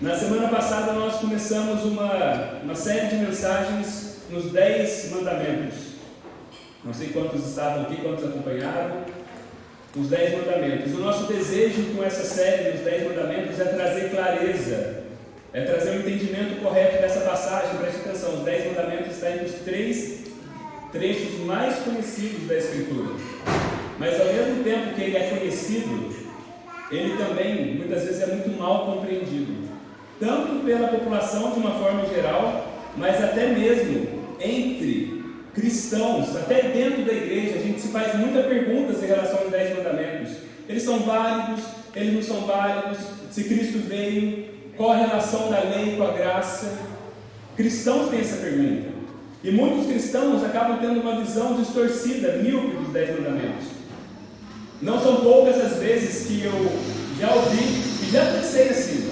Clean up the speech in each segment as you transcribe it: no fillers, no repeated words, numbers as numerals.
Na semana passada nós começamos uma série de mensagens nos 10 mandamentos. Não sei quantos estavam aqui, quantos acompanharam. Os 10 mandamentos. O nosso desejo com essa série dos 10 mandamentos é trazer clareza, é trazer o entendimento correto dessa passagem. Preste atenção, os 10 mandamentos estão entre os 3 trechos mais conhecidos da Escritura. Mas ao mesmo tempo que ele é conhecido, ele também muitas vezes é muito mal compreendido, tanto pela população de uma forma geral, mas até mesmo entre cristãos, até dentro da igreja. A gente se faz muitas perguntas em relação aos 10 mandamentos. Eles são válidos? Eles não são válidos? Se Cristo veio, qual a relação da lei com a graça? Cristãos têm essa pergunta. E muitos cristãos acabam tendo uma visão distorcida, míope dos 10 mandamentos. Não são poucas as vezes que eu já ouvi e já pensei assim,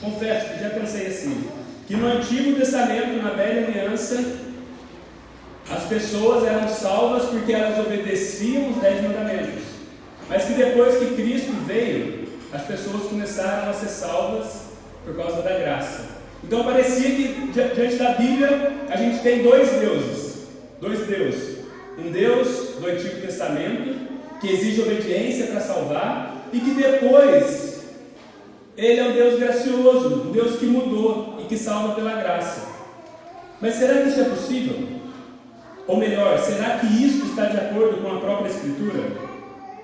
confesso que já pensei assim, que no Antigo Testamento, na Velha Aliança, as pessoas eram salvas porque elas obedeciam os 10 mandamentos, mas que depois que Cristo veio, as pessoas começaram a ser salvas por causa da graça. Então parecia que diante da Bíblia a gente tem dois deuses. Um Deus do Antigo Testamento, que exige obediência para salvar, e que depois Ele é um Deus gracioso, um Deus que mudou e que salva pela graça. Mas será que isso é possível? Ou melhor, será que isso está de acordo com a própria Escritura?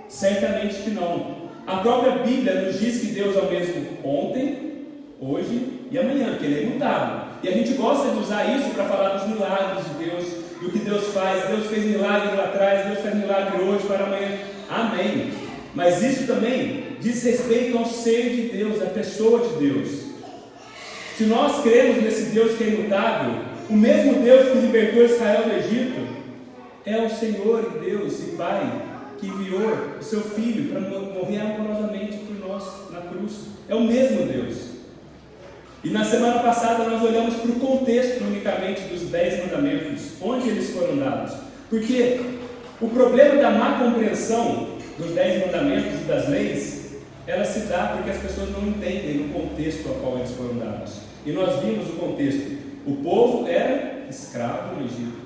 Certamente que não. A própria Bíblia nos diz que Deus é o mesmo ontem, hoje e amanhã, que Ele é imutável. E a gente gosta de usar isso para falar dos milagres de Deus, do que Deus faz. Deus fez milagre lá atrás, Deus faz milagre hoje para amanhã. Amém. Mas isso também diz respeito ao ser de Deus, à pessoa de Deus. Se nós cremos nesse Deus que é imutável, o mesmo Deus que libertou Israel do Egito é o Senhor e Deus e Pai que enviou o seu Filho para morrer amorosamente por nós na cruz. É o mesmo Deus. E na semana passada nós olhamos para o contexto unicamente dos 10 mandamentos, onde eles foram dados. Porque o problema da má compreensão dos 10 mandamentos e das leis, ela se dá porque as pessoas não entendem o contexto ao qual eles foram dados. E nós vimos o contexto. O povo era escravo no Egito.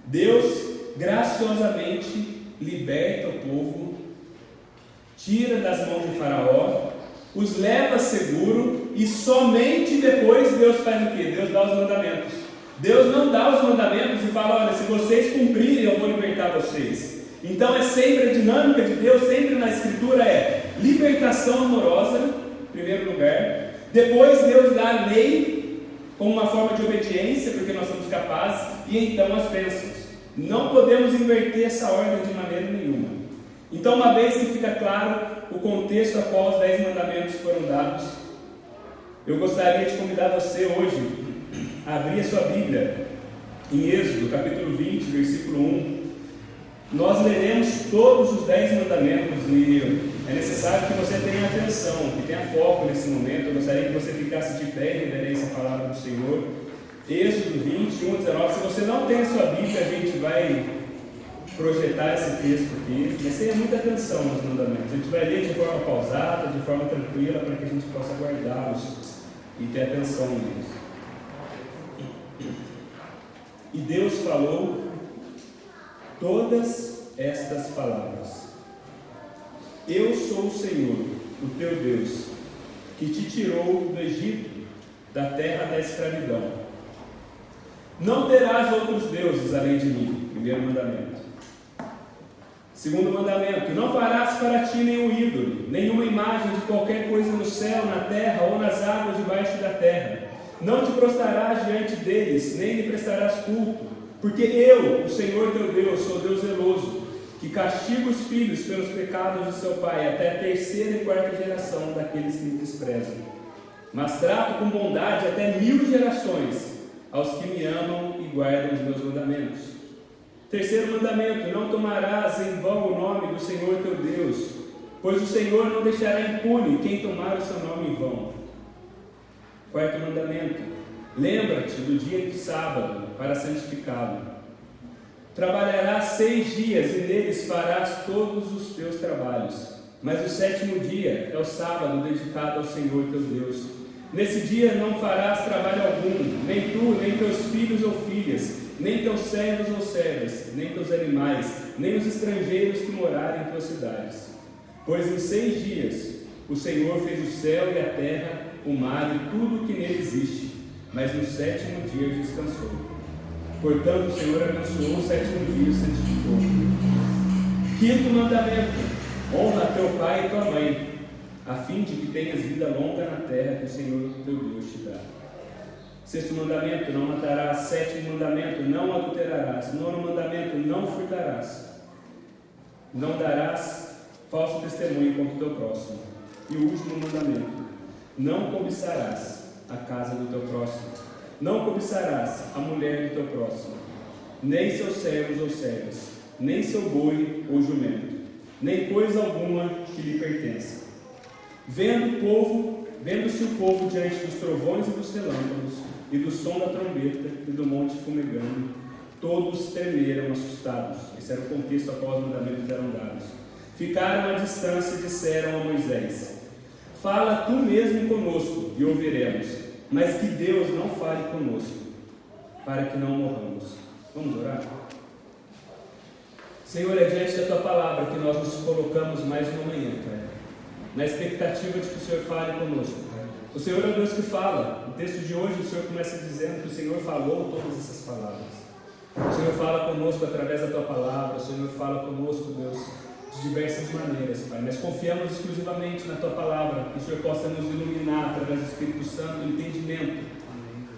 Deus graciosamente liberta o povo, tira das mãos de Faraó, os leva seguro, e somente depois Deus faz o quê? Deus dá os mandamentos. Deus não dá os mandamentos e fala: olha, se vocês cumprirem, eu vou libertar vocês. Então é sempre a dinâmica de Deus, sempre na Escritura é libertação amorosa, em primeiro lugar. Depois Deus dá a lei como uma forma de obediência, porque nós somos capazes, e então as bênçãos. Não podemos inverter essa ordem de maneira nenhuma. Então, uma vez que fica claro o contexto a qual os 10 mandamentos foram dados, eu gostaria de convidar você hoje a abrir a sua Bíblia em Êxodo, capítulo 20, versículo 1. Nós leremos todos os 10 mandamentos e é necessário que você tenha atenção, que tenha foco nesse momento. Eu gostaria que você ficasse de pé em reverência à palavra do Senhor. Êxodo 20, 1 a 19. Se você não tem a sua Bíblia, a gente vai projetar esse texto aqui, mas tenha muita atenção nos mandamentos. A gente vai ler de forma pausada, de forma tranquila, para que a gente possa guardá-los e ter atenção neles. E Deus falou todas estas palavras: Eu sou o Senhor, o teu Deus, que te tirou do Egito, da terra da escravidão. Não terás outros deuses além de mim. Primeiro mandamento. Segundo mandamento: não farás para ti nenhum ídolo, nenhuma imagem de qualquer coisa no céu, na terra ou nas águas debaixo da terra. Não te prostrarás diante deles, nem lhe prestarás culto, porque eu, o Senhor teu Deus, sou Deus zeloso, que castiga os filhos pelos pecados de seu pai, até a 3ª e 4ª geração daqueles que me desprezam. Mas trato com bondade até 1000 gerações aos que me amam e guardam os meus mandamentos. Terceiro mandamento: não tomarás em vão o nome do Senhor teu Deus, pois o Senhor não deixará impune quem tomar o seu nome em vão. Quarto mandamento: lembra-te do dia do sábado para santificá-lo. Trabalharás 6 dias e neles farás todos os teus trabalhos, mas o 7º dia é o sábado dedicado ao Senhor teu Deus. Nesse dia não farás trabalho algum, nem tu, nem teus filhos ou filhas, nem teus servos ou servas, nem teus animais, nem os estrangeiros que morarem em tuas cidades. Pois em 6 dias o Senhor fez o céu e a terra, o mar e tudo o que nele existe, mas no 7º dia descansou. Portanto, o Senhor abençoou o 7º dia e o santificou. 5º mandamento: honra teu pai e tua mãe, a fim de que tenhas vida longa na terra que o Senhor teu Deus te dá. 6º mandamento: não matarás. 7º mandamento: não adulterarás. 9º mandamento: não furtarás. Não darás falso testemunho contra o teu próximo. E o último mandamento: não cobiçarás a casa do teu próximo. Não cobiçarás a mulher do teu próximo, nem seus servos ou servas, nem seu boi ou jumento, nem coisa alguma que lhe pertença. Vendo-se o povo diante dos trovões e dos relâmpagos, e do som da trombeta e do monte fumegando, todos tremeram assustados. Esse era o contexto a qual os mandamentos eram dados. Ficaram à distância e disseram a Moisés: fala tu mesmo conosco e ouviremos, mas que Deus não fale conosco, para que não morramos. Vamos orar? Senhor, é diante da tua palavra que nós nos colocamos mais uma manhã, Pai, na expectativa de que o Senhor fale conosco. O Senhor é o Deus que fala. No texto de hoje o Senhor começa dizendo que o Senhor falou todas essas palavras. O Senhor fala conosco através da tua palavra. O Senhor fala conosco, Deus, de diversas maneiras, Pai. Mas confiamos exclusivamente na tua palavra, que o Senhor possa nos iluminar através do Espírito Santo, o entendimento,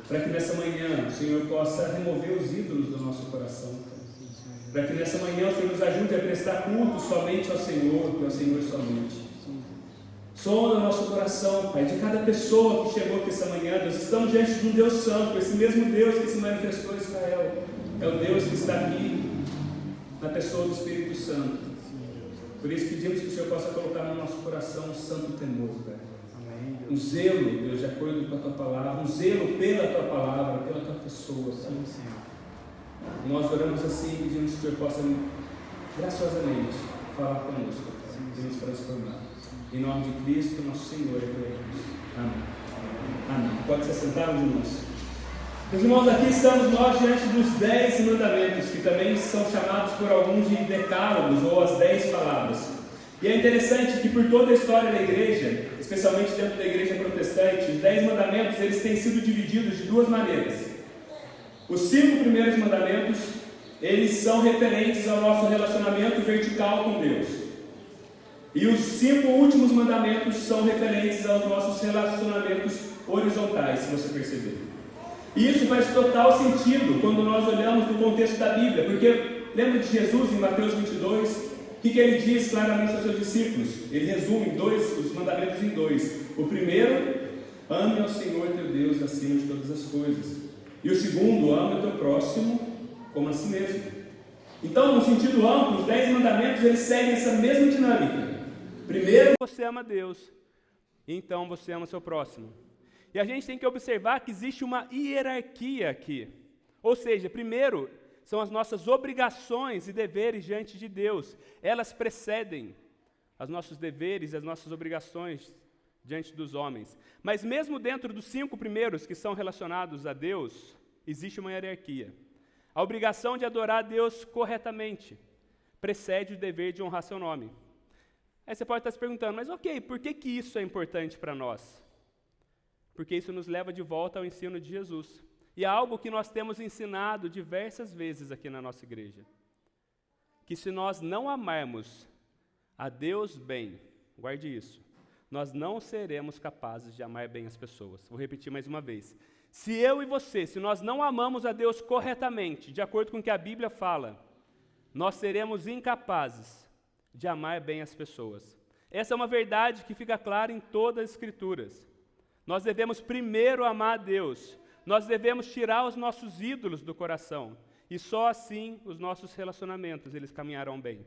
para que nessa manhã o Senhor possa remover os ídolos do nosso coração, Pai. Para que nessa manhã o Senhor nos ajude a prestar culto somente ao Senhor, e ao Senhor somente. Sonda o nosso coração, Pai, de cada pessoa que chegou aqui essa manhã. Deus, estamos diante de um Deus santo, esse mesmo Deus que se manifestou em Israel. É o Deus que está aqui na pessoa do Espírito Santo. Por isso pedimos que o Senhor possa colocar no nosso coração um santo temor, Pai. Um zelo, Deus, de acordo com a tua palavra, um zelo pela tua palavra, pela tua pessoa, Pai. Nós oramos assim e pedimos que o Senhor possa graciosamente falar conosco, Pai, e nos transformar. Em nome de Cristo, nosso Senhor, amém. Amém. Pode se assentar, meus irmãos. Meus irmãos, aqui estamos nós diante dos 10 mandamentos, que também são chamados por alguns de decálogos, ou as 10 palavras. E é interessante que por toda a história da igreja, especialmente dentro da igreja protestante, os 10 mandamentos eles têm sido divididos de 2 maneiras. Os 5 primeiros mandamentos, eles são referentes ao nosso relacionamento vertical com Deus. E os 5 últimos mandamentos são referentes aos nossos relacionamentos horizontais, se você perceber. E isso faz total sentido quando nós olhamos no contexto da Bíblia, porque lembra de Jesus em Mateus 22? O que ele diz claramente aos seus discípulos? Ele resume os mandamentos em 2. O primeiro: ame ao Senhor teu Deus acima de todas as coisas. E o segundo: ame o teu próximo como a si mesmo. Então, no sentido amplo, os 10 mandamentos eles seguem essa mesma dinâmica. Primeiro você ama Deus, e então você ama o seu próximo. E a gente tem que observar que existe uma hierarquia aqui. Ou seja, primeiro são as nossas obrigações e deveres diante de Deus. Elas precedem os nossos deveres e as nossas obrigações diante dos homens. Mas mesmo dentro dos 5 primeiros que são relacionados a Deus, existe uma hierarquia. A obrigação de adorar a Deus corretamente precede o dever de honrar seu nome. Aí você pode estar se perguntando, mas ok, por que isso é importante para nós? Porque isso nos leva de volta ao ensino de Jesus. E é algo que nós temos ensinado diversas vezes aqui na nossa igreja. Que se nós não amarmos a Deus bem, guarde isso, nós não seremos capazes de amar bem as pessoas. Vou repetir mais uma vez. Se eu e você, se nós não amamos a Deus corretamente, de acordo com o que a Bíblia fala, nós seremos incapazes de amar bem as pessoas. Essa é uma verdade que fica clara em todas as Escrituras. Nós devemos primeiro amar a Deus. Nós devemos tirar os nossos ídolos do coração. E só assim os nossos relacionamentos eles caminharão bem.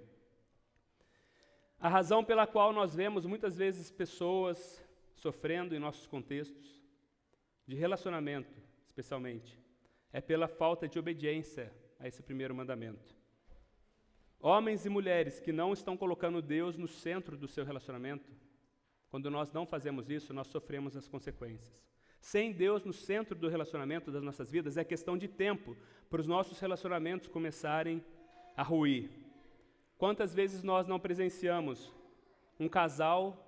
A razão pela qual nós vemos muitas vezes pessoas sofrendo em nossos contextos, de relacionamento especialmente, é pela falta de obediência a esse primeiro mandamento. Homens e mulheres que não estão colocando Deus no centro do seu relacionamento Quando nós não fazemos isso, nós sofremos as consequências. Sem Deus no centro do relacionamento das nossas vidas, é questão de tempo para os nossos relacionamentos começarem a ruir. Quantas vezes nós não presenciamos um casal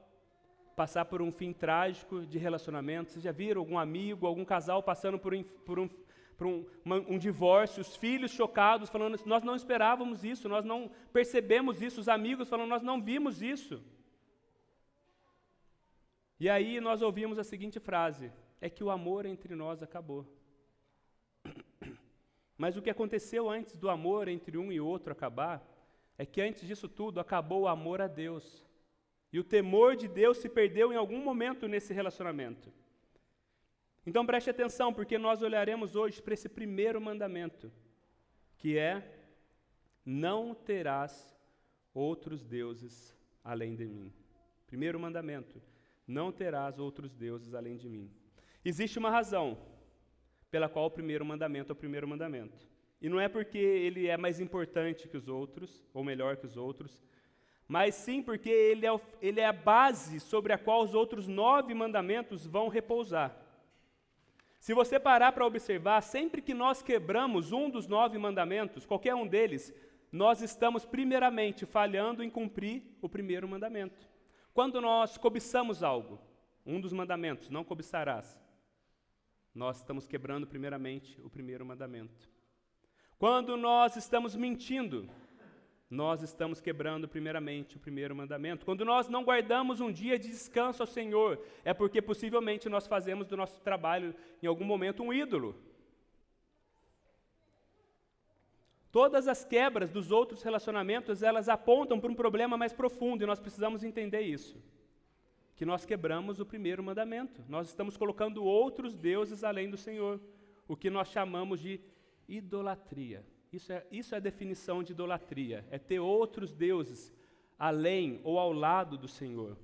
passar por um fim trágico de relacionamento? Vocês já viram algum amigo, algum casal passando por um divórcio, os filhos chocados, falando, nós não esperávamos isso, nós não percebemos isso, os amigos falando, nós não vimos isso. E aí nós ouvimos a seguinte frase, é que o amor entre nós acabou. Mas o que aconteceu antes do amor entre um e outro acabar, é que antes disso tudo acabou o amor a Deus. E o temor de Deus se perdeu em algum momento nesse relacionamento. Então preste atenção, porque nós olharemos hoje para esse primeiro mandamento, que é, não terás outros deuses além de mim. Primeiro mandamento, não terás outros deuses além de mim. Existe uma razão pela qual o primeiro mandamento é o primeiro mandamento. E não é porque ele é mais importante que os outros, ou melhor que os outros, mas sim porque ele é a base sobre a qual os outros 9 mandamentos vão repousar. Se você parar para observar, sempre que nós quebramos um dos 9 mandamentos, qualquer um deles, nós estamos primeiramente falhando em cumprir o primeiro mandamento. Quando nós cobiçamos algo, um dos mandamentos, não cobiçarás, nós estamos quebrando primeiramente o primeiro mandamento. Quando nós estamos mentindo, nós estamos quebrando primeiramente o primeiro mandamento. Quando nós não guardamos um dia de descanso ao Senhor, é porque possivelmente nós fazemos do nosso trabalho, em algum momento, um ídolo. Todas as quebras dos outros relacionamentos, elas apontam para um problema mais profundo, e nós precisamos entender isso. Que nós quebramos o primeiro mandamento. Nós estamos colocando outros deuses além do Senhor, o que nós chamamos de idolatria. Isso é a definição de idolatria, é ter outros deuses além ou ao lado do Senhor.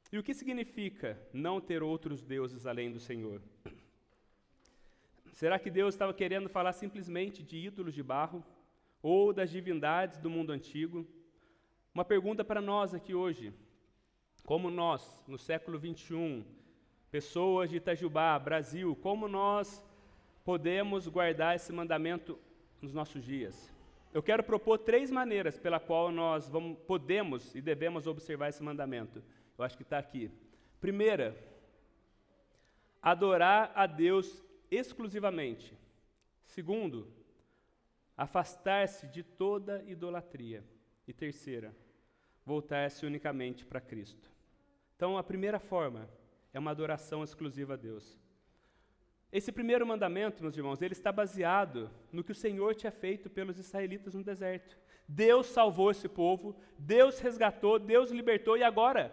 E o que significa não ter outros deuses além do Senhor? Será que Deus estava querendo falar simplesmente de ídolos de barro ou das divindades do mundo antigo? Uma pergunta para nós aqui hoje. Como nós, no século 21, pessoas de Itajubá, Brasil, como nós podemos guardar esse mandamento nos nossos dias? Eu quero propor 3 maneiras pela qual nós podemos e devemos observar esse mandamento. Eu acho que está aqui. Primeira, adorar a Deus exclusivamente. Segundo, afastar-se de toda idolatria. E terceira, voltar-se unicamente para Cristo. Então, a primeira forma é uma adoração exclusiva a Deus. Esse primeiro mandamento, meus irmãos, ele está baseado no que o Senhor tinha feito pelos israelitas no deserto. Deus salvou esse povo, Deus resgatou, Deus libertou, e agora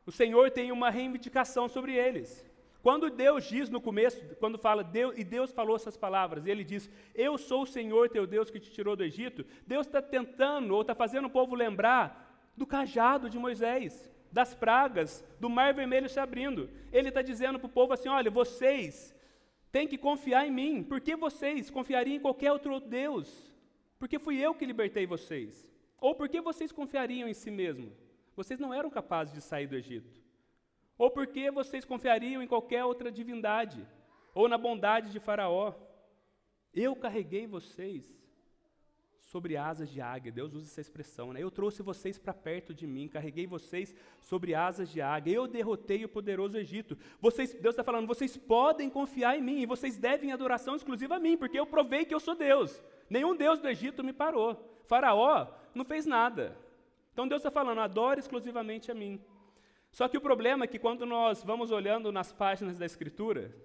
o Senhor tem uma reivindicação sobre eles. Quando Deus diz no começo, quando fala, Deus falou essas palavras, e Ele diz, eu sou o Senhor teu Deus que te tirou do Egito, Deus está tentando, ou está fazendo o povo lembrar do cajado de Moisés, das pragas, do mar vermelho se abrindo. Ele está dizendo para o povo assim, olha, vocês têm que confiar em mim. Por que vocês confiariam em qualquer outro Deus? Porque fui eu que libertei vocês. Ou por que vocês confiariam em si mesmos? Vocês não eram capazes de sair do Egito. Ou por que vocês confiariam em qualquer outra divindade? Ou na bondade de Faraó? Eu carreguei vocês sobre asas de águia. Deus usa essa expressão, né? Eu trouxe vocês para perto de mim, carreguei vocês sobre asas de águia. Eu derrotei o poderoso Egito. Deus está falando, vocês podem confiar em mim e vocês devem adoração exclusiva a mim, porque eu provei que eu sou Deus. Nenhum Deus do Egito me parou. Faraó não fez nada. Então Deus está falando, adore exclusivamente a mim. Só que o problema é que quando nós vamos olhando nas páginas da Escritura,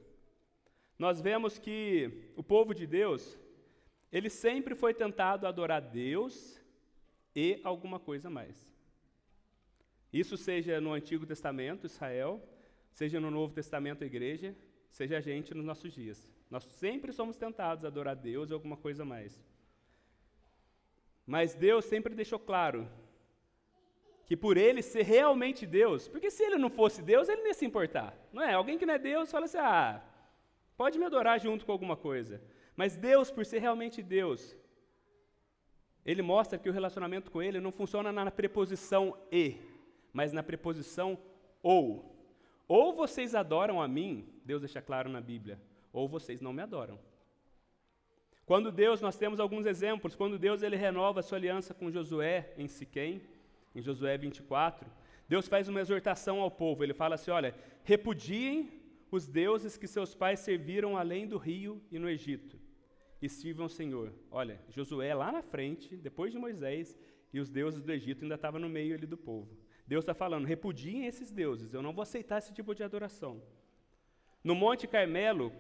nós vemos que o povo de Deus, ele sempre foi tentado a adorar Deus e alguma coisa mais. Isso seja no Antigo Testamento, Israel, seja no Novo Testamento, a igreja, seja a gente nos nossos dias. Nós sempre somos tentados a adorar Deus e alguma coisa mais. Mas Deus sempre deixou claro que por Ele ser realmente Deus, porque se Ele não fosse Deus, Ele não ia se importar. Não é? Alguém que não é Deus fala assim, pode me adorar junto com alguma coisa. Mas Deus, por ser realmente Deus, Ele mostra que o relacionamento com Ele não funciona na preposição e, mas na preposição ou. Ou vocês adoram a mim, Deus deixa claro na Bíblia, ou vocês não me adoram. Quando Deus, nós temos alguns exemplos, quando Deus ele renova a sua aliança com Josué em Siquém, em Josué 24, Deus faz uma exortação ao povo, ele fala assim, olha, repudiem os deuses que seus pais serviram além do rio e no Egito, e sirvam o Senhor. Olha, Josué lá na frente, depois de Moisés, e os deuses do Egito ainda estavam no meio ali do povo. Deus está falando, repudiem esses deuses, eu não vou aceitar esse tipo de adoração. No Monte Carmelo,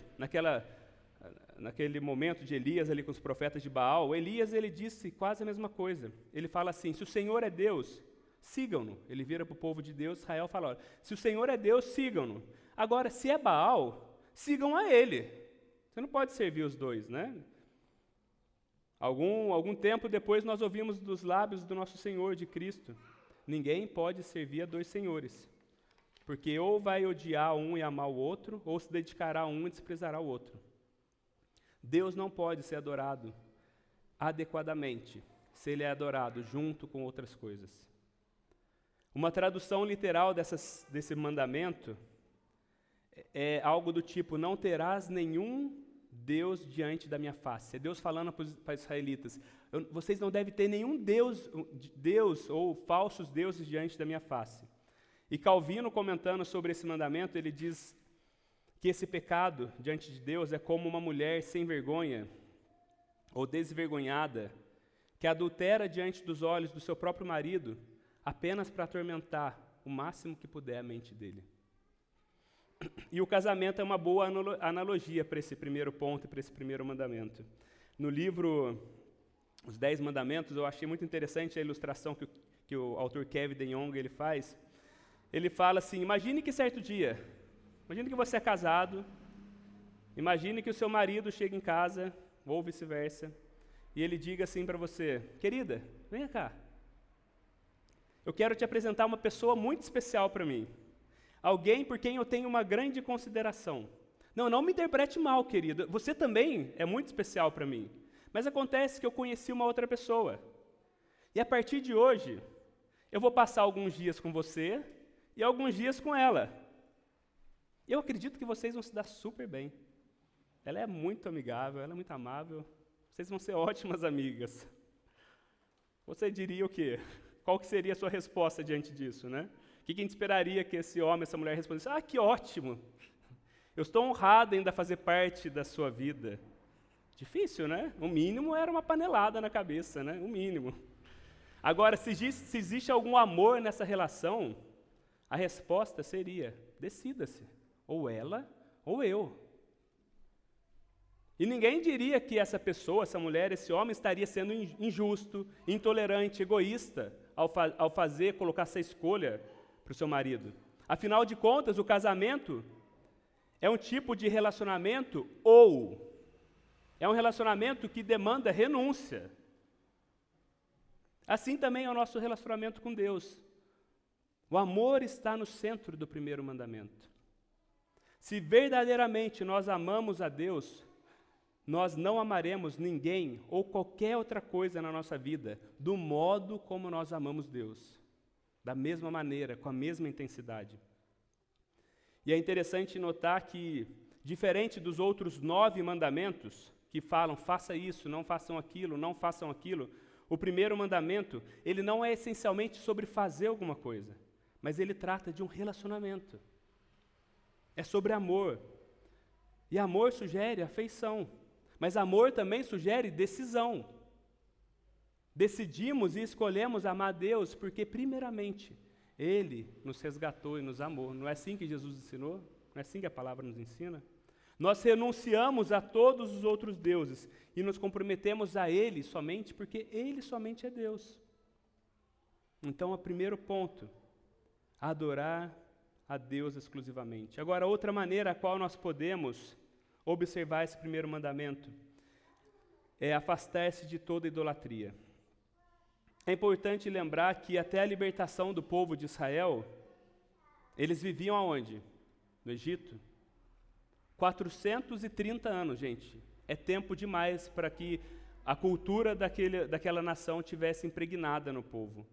naquele momento de Elias ali com os profetas de Baal, Elias ele disse quase a mesma coisa. Ele fala assim, se o Senhor é Deus, sigam-no. Ele vira para o povo de Deus, Israel, e fala, olha, se o Senhor é Deus, sigam-no. Agora, se é Baal, sigam a ele. Você não pode servir os dois, né? Algum tempo depois nós ouvimos dos lábios do nosso Senhor, de Cristo, ninguém pode servir a dois senhores, porque ou vai odiar um e amar o outro, ou se dedicará a um e desprezará o outro. Deus não pode ser adorado adequadamente, se ele é adorado junto com outras coisas. Uma tradução literal desse mandamento é algo do tipo, não terás nenhum Deus diante da minha face. É Deus falando para os israelitas, vocês não devem ter nenhum Deus ou falsos deuses diante da minha face. E Calvino, comentando sobre esse mandamento, ele diz que esse pecado diante de Deus é como uma mulher sem vergonha ou desvergonhada que adultera diante dos olhos do seu próprio marido apenas para atormentar o máximo que puder a mente dele. E o casamento é uma boa analogia para esse primeiro ponto e para esse primeiro mandamento. No livro Os 10 Mandamentos, eu achei muito interessante a ilustração que o autor Kevin DeYoung ele faz. Ele fala assim, imagine que certo dia, imagine que você é casado, imagine que o seu marido chega em casa, ou vice-versa, e ele diga assim para você, querida, venha cá, eu quero te apresentar uma pessoa muito especial para mim, alguém por quem eu tenho uma grande consideração. Não me interprete mal, querida, você também é muito especial para mim, mas acontece que eu conheci uma outra pessoa, e a partir de hoje, eu vou passar alguns dias com você e alguns dias com ela. Eu acredito que vocês vão se dar super bem. Ela é muito amigável, ela é muito amável, vocês vão ser ótimas amigas. Você diria o quê? Qual que seria a sua resposta diante disso, né? O que a gente esperaria que esse homem, essa mulher respondesse? Ah, que ótimo! Eu estou honrado ainda a fazer parte da sua vida. Difícil, né? O mínimo era uma panelada na cabeça, né? O mínimo. Agora, se existe algum amor nessa relação, a resposta seria, decida-se, ou ela ou eu. E ninguém diria que essa pessoa, essa mulher, esse homem estaria sendo injusto, intolerante, egoísta, ao colocar essa escolha para o seu marido. Afinal de contas, o casamento é um tipo de relacionamento ou é um relacionamento que demanda renúncia. Assim também é o nosso relacionamento com Deus. O amor está no centro do primeiro mandamento. Se verdadeiramente nós amamos a Deus, nós não amaremos ninguém ou qualquer outra coisa na nossa vida do modo como nós amamos Deus. Da mesma maneira, com a mesma intensidade. E é interessante notar que, diferente dos outros 9 mandamentos, que falam, faça isso, não façam aquilo, não façam aquilo, o primeiro mandamento, ele não é essencialmente sobre fazer alguma coisa, mas ele trata de um relacionamento. É sobre amor. E amor sugere afeição, mas amor também sugere decisão. Decidimos e escolhemos amar a Deus porque, primeiramente, Ele nos resgatou e nos amou. Não é assim que Jesus ensinou? Não é assim que a palavra nos ensina? Nós renunciamos a todos os outros deuses e nos comprometemos a Ele somente porque Ele somente é Deus. Então, o primeiro ponto, adorar a Deus exclusivamente. Agora, outra maneira a qual nós podemos observar esse primeiro mandamento é afastar-se de toda idolatria. É importante lembrar que até a libertação do povo de Israel, eles viviam aonde? No Egito. 430 anos, gente. É tempo demais para que a cultura daquela nação tivesse impregnada no povo.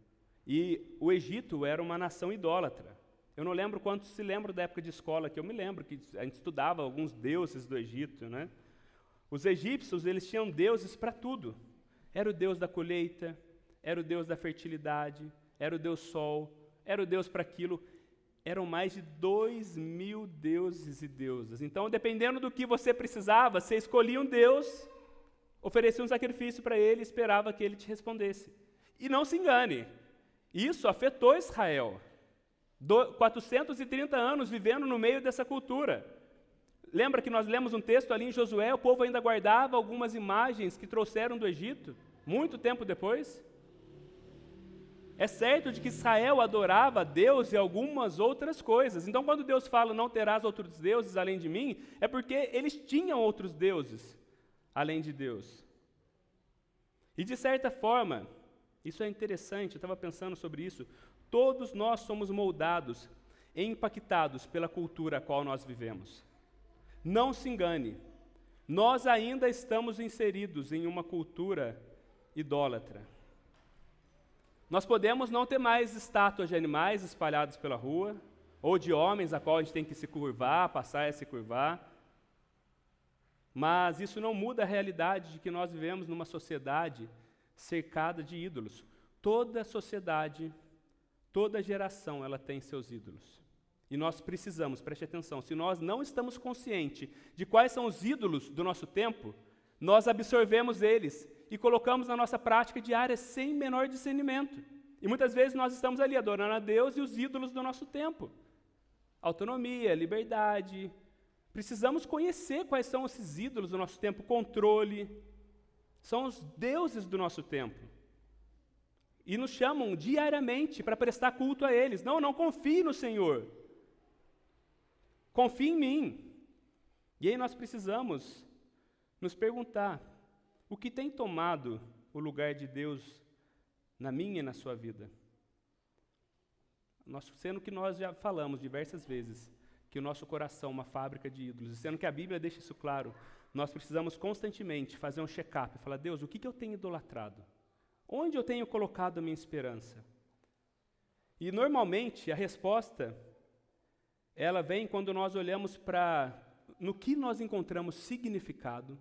E o Egito era uma nação idólatra. Eu não lembro quantos se lembram da época de escola, que eu me lembro que a gente estudava alguns deuses do Egito, né? Os egípcios, eles tinham deuses para tudo. Era o deus da colheita, era o deus da fertilidade, era o deus sol, era o deus para aquilo. Eram mais de 2.000 deuses e deusas. Então, dependendo do que você precisava, você escolhia um deus, oferecia um sacrifício para ele e esperava que ele te respondesse. E não se engane, isso afetou Israel. 430 anos vivendo no meio dessa cultura. Lembra que nós lemos um texto ali em Josué, o povo ainda guardava algumas imagens que trouxeram do Egito, muito tempo depois? É certo de que Israel adorava a Deus e algumas outras coisas. Então, quando Deus fala, não terás outros deuses além de mim, é porque eles tinham outros deuses além de Deus. E, de certa forma, isso é interessante, eu estava pensando sobre isso, todos nós somos moldados e impactados pela cultura a qual nós vivemos. Não se engane, nós ainda estamos inseridos em uma cultura idólatra. Nós podemos não ter mais estátuas de animais espalhadas pela rua, ou de homens a qual a gente tem que se curvar, passar a se curvar, mas isso não muda a realidade de que nós vivemos numa sociedade cercada de ídolos. Toda sociedade, toda geração, ela tem seus ídolos. E nós precisamos, preste atenção, se nós não estamos conscientes de quais são os ídolos do nosso tempo, nós absorvemos eles e colocamos na nossa prática diária sem menor discernimento. E muitas vezes nós estamos ali adorando a Deus e os ídolos do nosso tempo. Autonomia, liberdade. Precisamos conhecer quais são esses ídolos do nosso tempo, controle. São os deuses do nosso tempo. E nos chamam diariamente para prestar culto a eles. Não confie no Senhor. Confie em mim. E aí nós precisamos nos perguntar, o que tem tomado o lugar de Deus na minha e na sua vida? Sendo que nós já falamos diversas vezes que o nosso coração é uma fábrica de ídolos, e sendo que a Bíblia deixa isso claro, nós precisamos constantemente fazer um check-up, falar, Deus, o que eu tenho idolatrado? Onde eu tenho colocado a minha esperança? E normalmente a resposta, ela vem quando nós olhamos no que nós encontramos significado,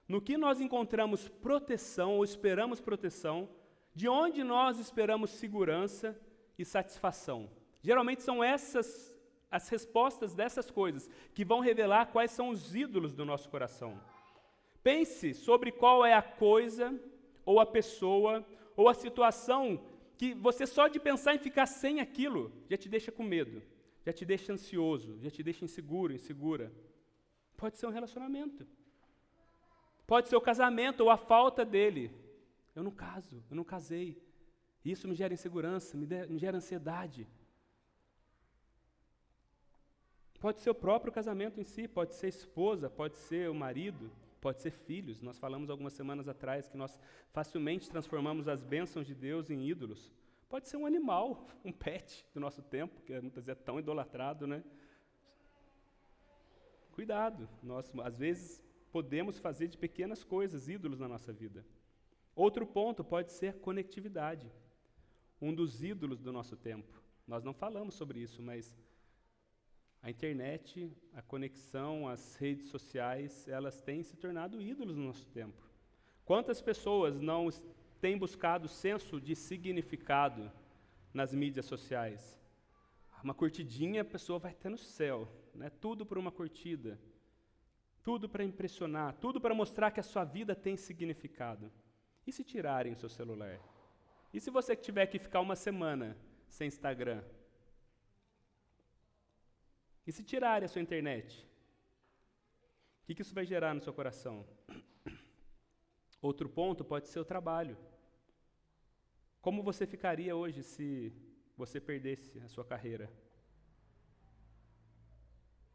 no que nós encontramos proteção ou esperamos proteção, de onde nós esperamos segurança e satisfação. Geralmente são essas as respostas dessas coisas que vão revelar quais são os ídolos do nosso coração. Pense sobre qual é a coisa, ou a pessoa, ou a situação que você só de pensar em ficar sem aquilo já te deixa com medo, já te deixa ansioso, já te deixa inseguro, insegura. Pode ser um relacionamento. Pode ser o casamento ou a falta dele. Eu não caso, eu não casei. Isso me gera insegurança, me gera ansiedade. Pode ser o próprio casamento em si, pode ser esposa, pode ser o marido, pode ser filhos. Nós falamos algumas semanas atrás que nós facilmente transformamos as bênçãos de Deus em ídolos. Pode ser um animal, um pet do nosso tempo, que muitas vezes é tão idolatrado, né? Cuidado, nós às vezes podemos fazer de pequenas coisas ídolos na nossa vida. Outro ponto pode ser a conectividade, um dos ídolos do nosso tempo. Nós não falamos sobre isso, mas a internet, a conexão, as redes sociais, elas têm se tornado ídolos no nosso tempo. Quantas pessoas não têm buscado senso de significado nas mídias sociais? Uma curtidinha, a pessoa vai até no céu, né? Tudo por uma curtida, tudo para impressionar, tudo para mostrar que a sua vida tem significado. E se tirarem o seu celular? E se você tiver que ficar uma semana sem Instagram? E se tirarem a sua internet? O que isso vai gerar no seu coração? Outro ponto pode ser o trabalho. Como você ficaria hoje se você perdesse a sua carreira?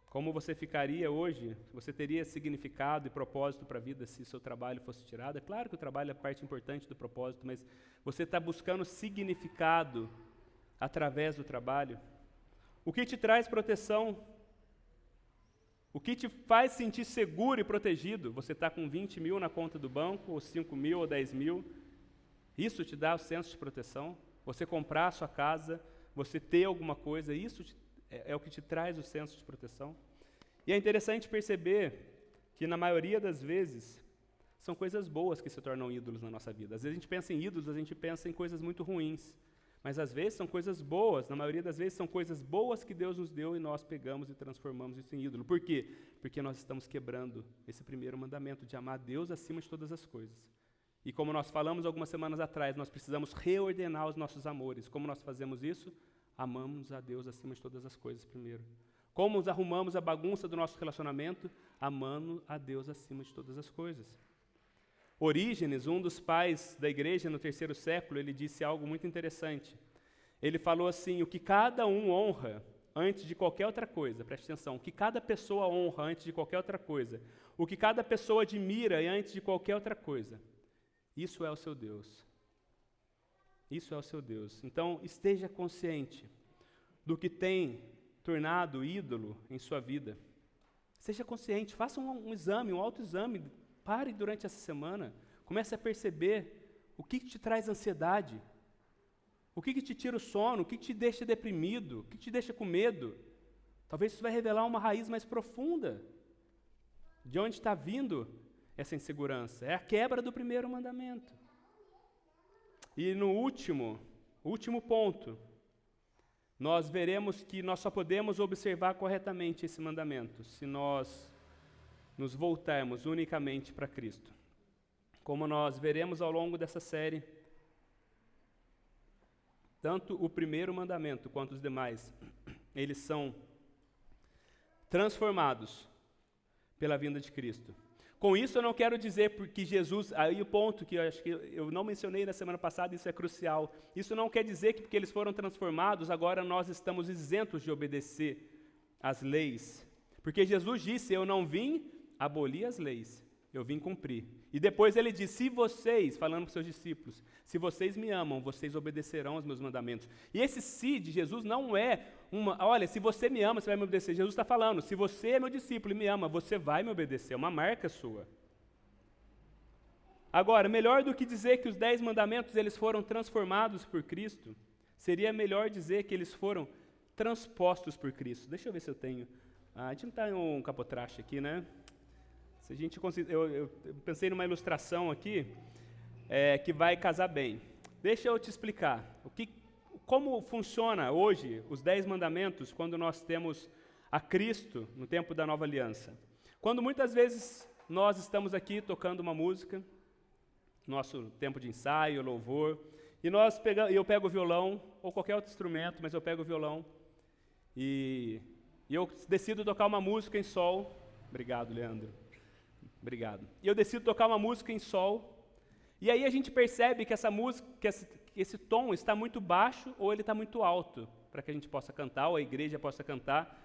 Como você ficaria hoje? Você teria significado e propósito para a vida se o seu trabalho fosse tirado? É claro que o trabalho é parte importante do propósito, mas você está buscando significado através do trabalho? O que te traz proteção? O que te faz sentir seguro e protegido? Você está com 20 mil na conta do banco, ou 5 mil, ou 10 mil? Isso te dá o senso de proteção? Você comprar a sua casa, você ter alguma coisa, isso é o que te traz o senso de proteção. E é interessante perceber que, na maioria das vezes, são coisas boas que se tornam ídolos na nossa vida. Às vezes a gente pensa em ídolos, a gente pensa em coisas muito ruins. Mas às vezes são coisas boas, na maioria das vezes são coisas boas que Deus nos deu e nós pegamos e transformamos isso em ídolo. Por quê? Porque nós estamos quebrando esse primeiro mandamento de amar Deus acima de todas as coisas. E como nós falamos algumas semanas atrás, nós precisamos reordenar os nossos amores. Como nós fazemos isso? Amamos a Deus acima de todas as coisas primeiro. Como nos arrumamos a bagunça do nosso relacionamento? Amando a Deus acima de todas as coisas. Orígenes, um dos pais da igreja no 3º século, ele disse algo muito interessante. Ele falou assim, o que cada um honra antes de qualquer outra coisa, preste atenção, o que cada pessoa honra antes de qualquer outra coisa, o que cada pessoa admira antes de qualquer outra coisa, isso é o seu Deus. Isso é o seu Deus. Então, esteja consciente do que tem tornado ídolo em sua vida. Seja consciente, faça um exame, um autoexame. Pare durante essa semana, comece a perceber o que te traz ansiedade, o que te tira o sono, o que te deixa deprimido, o que te deixa com medo. Talvez isso vai revelar uma raiz mais profunda. De onde está vindo essa insegurança? É a quebra do primeiro mandamento. E no último ponto, nós veremos que nós só podemos observar corretamente esse mandamento se nós nos voltarmos unicamente para Cristo. Como nós veremos ao longo dessa série, tanto o primeiro mandamento quanto os demais, eles são transformados pela vinda de Cristo. Com isso eu não quero dizer porque Jesus, aí o ponto que eu acho que eu não mencionei na semana passada, isso é crucial, isso não quer dizer que porque eles foram transformados, agora nós estamos isentos de obedecer às leis. Porque Jesus disse, eu não vim abolir as leis, eu vim cumprir. E depois ele diz, se vocês, falando para os seus discípulos, se vocês me amam, vocês obedecerão aos meus mandamentos. E esse se de Jesus não é olha, se você me ama, você vai me obedecer. Jesus está falando, se você é meu discípulo e me ama, você vai me obedecer, é uma marca sua. Agora, melhor do que dizer que os 10 mandamentos eles foram transformados por Cristo, seria melhor dizer que eles foram transpostos por Cristo. Deixa eu ver se eu tenho. A gente não está em um capotraste aqui, né? Se a gente eu pensei numa ilustração aqui que vai casar bem. Deixa eu te explicar como funciona hoje os 10 mandamentos quando nós temos a Cristo no tempo da nova aliança. Quando muitas vezes nós estamos aqui tocando uma música, nosso tempo de ensaio, louvor, e eu pego o violão, ou qualquer outro instrumento, mas eu pego o violão, e eu decido tocar uma música em sol. Obrigado, Leandro. Obrigado. E eu decido tocar uma música em sol, e aí a gente percebe que essa música, esse tom está muito baixo ou ele está muito alto, para que a gente possa cantar, ou a igreja possa cantar.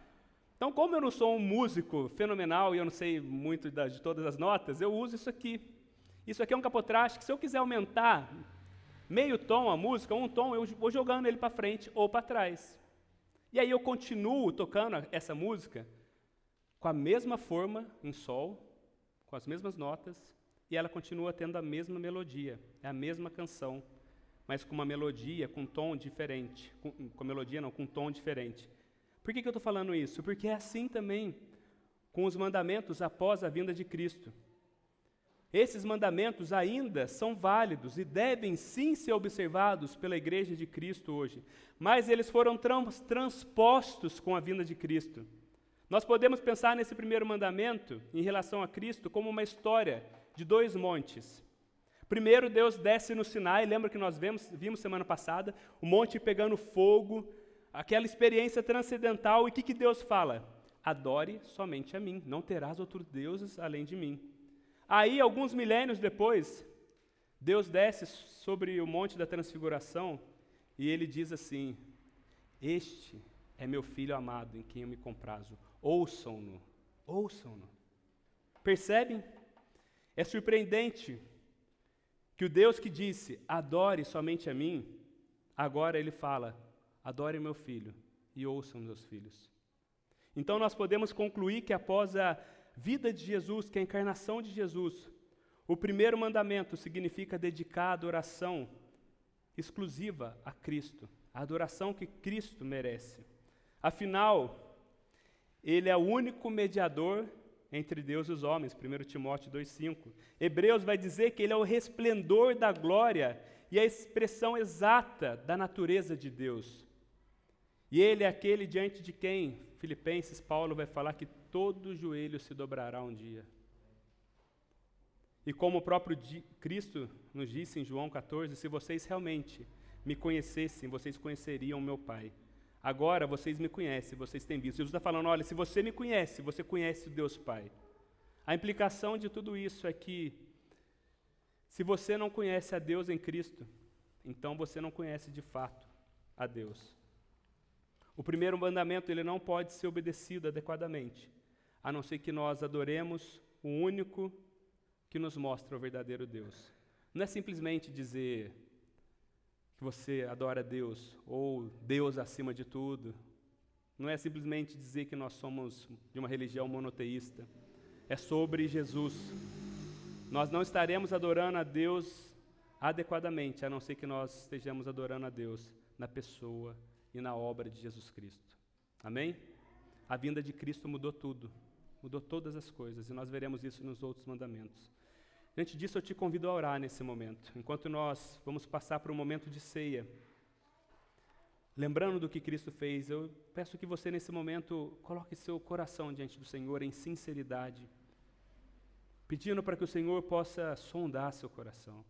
Então, como eu não sou um músico fenomenal e eu não sei muito de todas as notas, eu uso isso aqui. Isso aqui é um capotraste que se eu quiser aumentar meio tom a música, um tom, eu vou jogando ele para frente ou para trás. E aí eu continuo tocando essa música com a mesma forma em sol, com as mesmas notas, e ela continua tendo a mesma melodia, é a mesma canção, mas com uma melodia, com um tom diferente, com um tom diferente. Por que eu estou falando isso? Porque é assim também com os mandamentos após a vinda de Cristo. Esses mandamentos ainda são válidos e devem sim ser observados pela Igreja de Cristo hoje, mas eles foram transpostos com a vinda de Cristo. Nós podemos pensar nesse primeiro mandamento, em relação a Cristo, como uma história de 2 montes. Primeiro, Deus desce no Sinai, lembra que nós vimos semana passada, o monte pegando fogo, aquela experiência transcendental, e o que Deus fala? Adore somente a mim, não terás outros deuses além de mim. Aí, alguns milênios depois, Deus desce sobre o monte da transfiguração, e ele diz assim, este é meu filho amado, em quem eu me comprazo. Ouçam-no, ouçam-no. Percebem? É surpreendente que o Deus que disse, adore somente a mim, agora ele fala, adore meu filho e ouçam meus filhos. Então nós podemos concluir que após a vida de Jesus, que é a encarnação de Jesus, o primeiro mandamento significa dedicar a adoração exclusiva a Cristo, a adoração que Cristo merece. Afinal, Ele é o único mediador entre Deus e os homens, 1 Timóteo 2,5. Hebreus vai dizer que Ele é o resplendor da glória e a expressão exata da natureza de Deus. E Ele é aquele diante de quem, Filipenses, Paulo vai falar que todo joelho se dobrará um dia. E como o próprio Cristo nos disse em João 14, se vocês realmente me conhecessem, vocês conheceriam meu Pai. Agora vocês me conhecem, vocês têm visto. Jesus está falando, olha, se você me conhece, você conhece o Deus Pai. A implicação de tudo isso é que, se você não conhece a Deus em Cristo, então você não conhece de fato a Deus. O primeiro mandamento, ele não pode ser obedecido adequadamente, a não ser que nós adoremos o único que nos mostra o verdadeiro Deus. Não é simplesmente dizer que você adora Deus, ou Deus acima de tudo. Não é simplesmente dizer que nós somos de uma religião monoteísta. É sobre Jesus. Nós não estaremos adorando a Deus adequadamente, a não ser que nós estejamos adorando a Deus na pessoa e na obra de Jesus Cristo. Amém? A vinda de Cristo mudou tudo, mudou todas as coisas, e nós veremos isso nos outros mandamentos. Diante disso, eu te convido a orar nesse momento, enquanto nós vamos passar por um momento de ceia. Lembrando do que Cristo fez, eu peço que você, nesse momento, coloque seu coração diante do Senhor em sinceridade, pedindo para que o Senhor possa sondar seu coração.